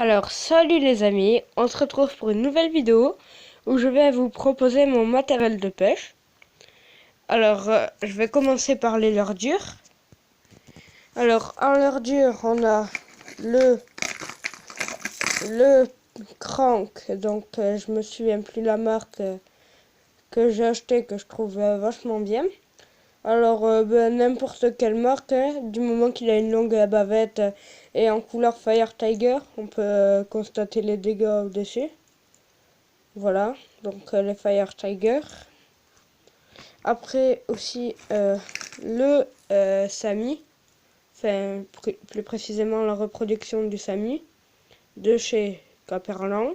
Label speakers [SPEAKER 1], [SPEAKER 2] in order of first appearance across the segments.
[SPEAKER 1] Alors, salut les amis, on se retrouve pour une nouvelle vidéo où je vais vous proposer mon matériel de pêche. Alors, je vais commencer par les leurres dures. Alors, en leurre dure, on a le Crank, donc je me souviens plus la marque que j'ai acheté, que je trouve vachement bien. Alors, n'importe quelle marque, hein, du moment qu'il a une longue bavette et en couleur Fire Tiger, on peut constater les dégâts au-dessus. Voilà, donc les Fire Tiger. Après aussi le Sami, enfin plus précisément la reproduction du Sami de chez Caperlan.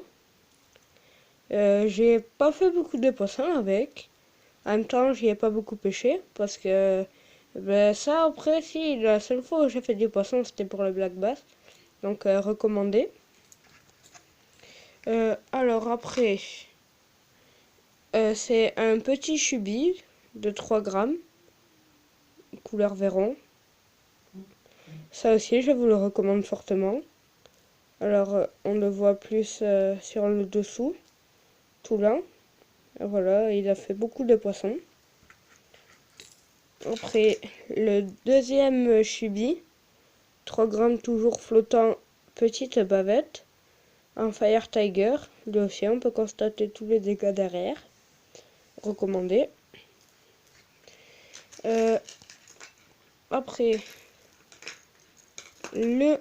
[SPEAKER 1] J'ai pas fait beaucoup de poissons avec. En même temps, j'y ai pas beaucoup pêché parce que ça après si la seule fois où j'ai fait du poisson c'était pour le black bass. Donc recommandé. Alors après c'est un petit chubby de 3 grammes, couleur Véron. Ça aussi, je vous le recommande fortement. Alors, on le voit plus sur le dessous, tout là. Voilà, il a fait beaucoup de poissons. Après, le deuxième chubby, 3 grammes toujours flottant, petite bavette, un Fire Tiger. Lui aussi, on peut constater tous les dégâts derrière. Recommandé. Après, le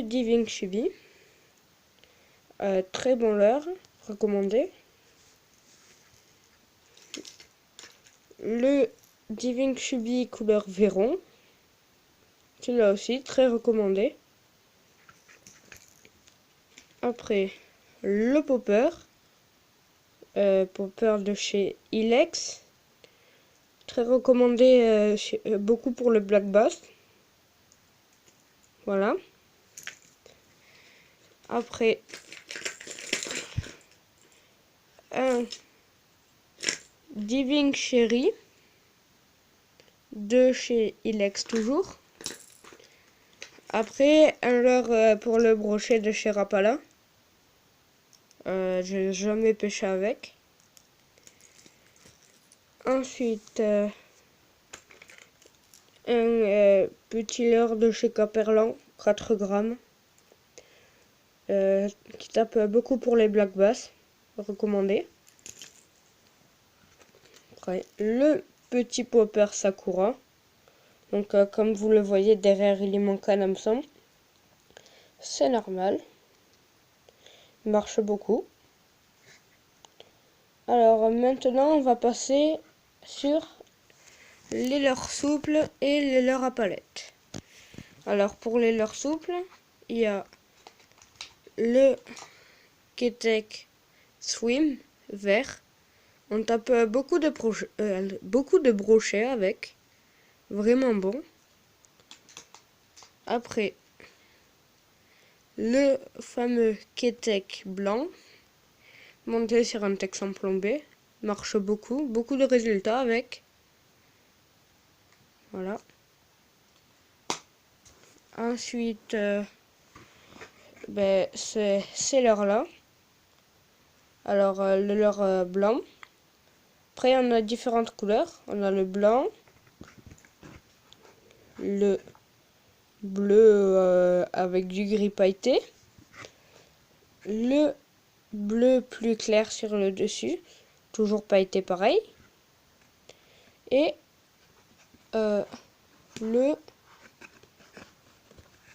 [SPEAKER 1] Diving Chubby. Très bon leurre, recommandé. Le Diving Chubby couleur Véron. Celui-là aussi, très recommandé. Après, le Popper. Popper de chez Ilex. Très recommandé, beaucoup pour le black bass. Voilà. Après, un Diving Cherry de chez Ilex toujours. Après, un leurre pour le brochet de chez Rapala. J'ai jamais pêché avec. Ensuite, un petit leurre de chez Caperlan, 4 grammes. Qui tape beaucoup pour les black bass, recommandé. Après, le petit popper Sakura. Donc, comme vous le voyez, derrière il y manque un hameçon. C'est normal. Il marche beaucoup. Alors, maintenant, on va passer sur les leurres souples et les leurres à palette. Alors, pour les leurres souples, il y a le Ketek Swim vert. On tape beaucoup de brochets avec. Vraiment bon. Après, le fameux Ketek blanc, monté sur un texan plombé. Marche beaucoup. Beaucoup de résultats avec. Voilà. Ensuite, c'est ces leurres-là. Alors, le leurre blanc. Après, on a différentes couleurs. On a le blanc, le bleu avec du gris pailleté, le bleu plus clair sur le dessus, toujours pailleté pareil, et le...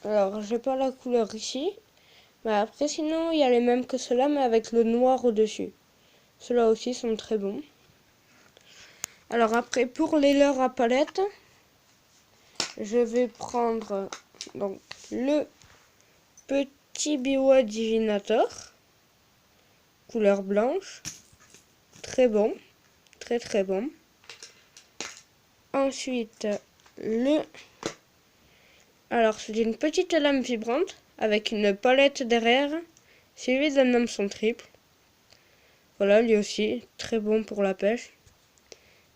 [SPEAKER 1] Alors, j'ai pas la couleur ici, mais après, sinon, il y a les mêmes que ceux-là, mais avec le noir au-dessus. Ceux-là aussi sont très bons. Alors après, pour les leurres à palette, je vais prendre donc le petit Biwa Divinator, couleur blanche, très bon, très très bon. Ensuite, alors c'est une petite lame vibrante avec une palette derrière, suivie d'un hameçon triple. Voilà, lui aussi, très bon pour la pêche.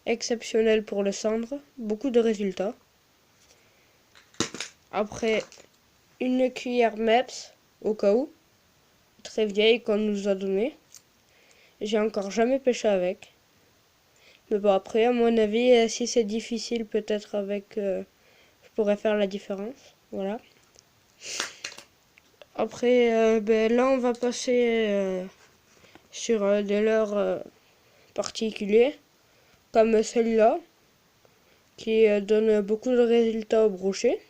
[SPEAKER 1] Exceptionnel pour le cendre, beaucoup de résultats. Après, une cuillère MEPS, au cas où. Très vieille qu'on nous a donnée. J'ai encore jamais pêché avec. Mais bon, après, à mon avis, si c'est difficile, peut-être avec... je pourrais faire la différence. Voilà. Après, là, on va passer sur des leurres particuliers, comme celui-là, qui donne beaucoup de résultats au brochet.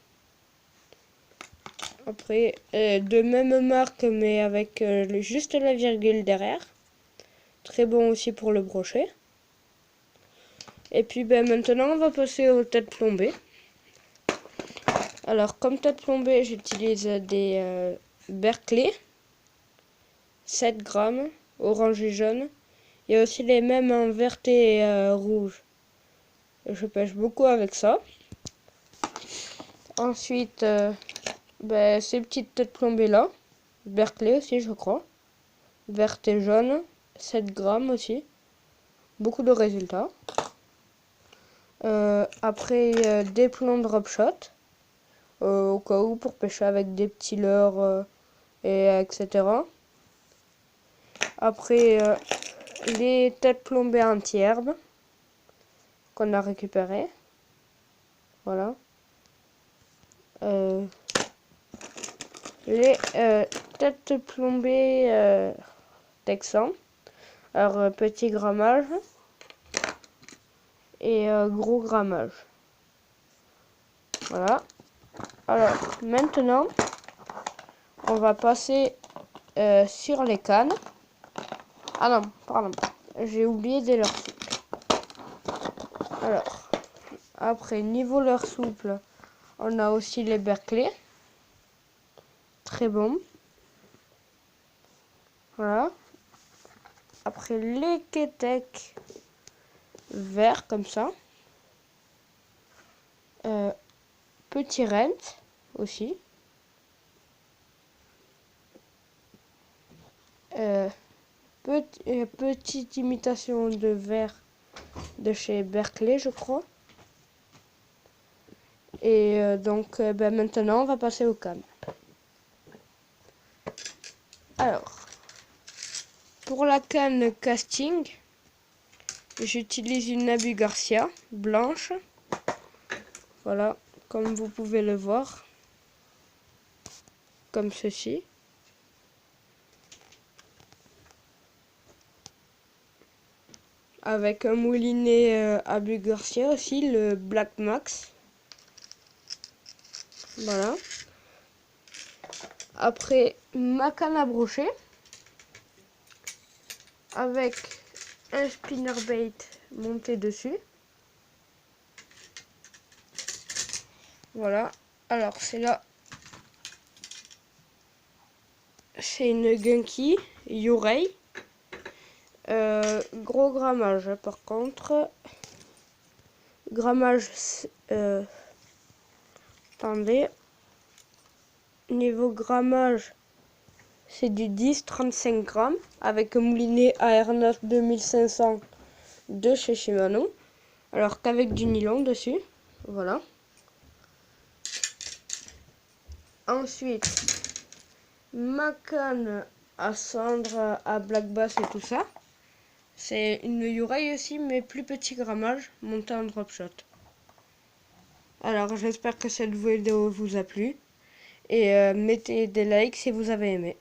[SPEAKER 1] Après, de même marque, mais avec juste la virgule derrière. Très bon aussi pour le brochet. Et puis maintenant, on va passer aux têtes plombées. Alors, comme tête plombée, j'utilise des Berkeley, 7 grammes, orange et jaune. Il y a aussi les mêmes en vert et rouge. Je pêche beaucoup avec ça. Ensuite, ces petites têtes plombées là. Berkeley aussi, je crois. Vert et jaune, 7 grammes aussi. Beaucoup de résultats. Après, des plombs drop shot. Au cas où, pour pêcher avec des petits leurres, etc. Après, les têtes plombées anti-herbe qu'on a récupérées. Voilà. Les têtes plombées texan. Alors, petit grammage et gros grammage. Voilà. Alors, maintenant, on va passer sur les cannes. Ah non, pardon. J'ai oublié des leurres souples. Alors, après, niveau leurre souple, on a aussi les Berkeley. Très bon. Voilà. Après, les Ketek verts, comme ça. Petit rent aussi. Petite imitation de verre de chez Berkeley, je crois. Et donc, maintenant, on va passer aux cannes. Alors, pour la canne casting, j'utilise une Abu Garcia blanche. Voilà, comme vous pouvez le voir. Comme ceci. Avec un moulinet Abu Garcia aussi, le Black Max. Voilà. Après, ma canne à brocher. Avec un spinnerbait monté dessus. Voilà. Alors, c'est là. C'est une Gunky Yurei. Gros grammage, par contre. Grammage. Attendez. Niveau grammage, c'est du 10-35 grammes avec un moulinet AR9 2500 de chez Shimano. Alors qu'avec du nylon dessus. Voilà. Ensuite, ma canne à cendre, à black bass et tout ça. C'est une Yurei aussi, mais plus petit grammage, montée en drop shot. Alors j'espère que cette vidéo vous a plu. Et mettez des likes si vous avez aimé.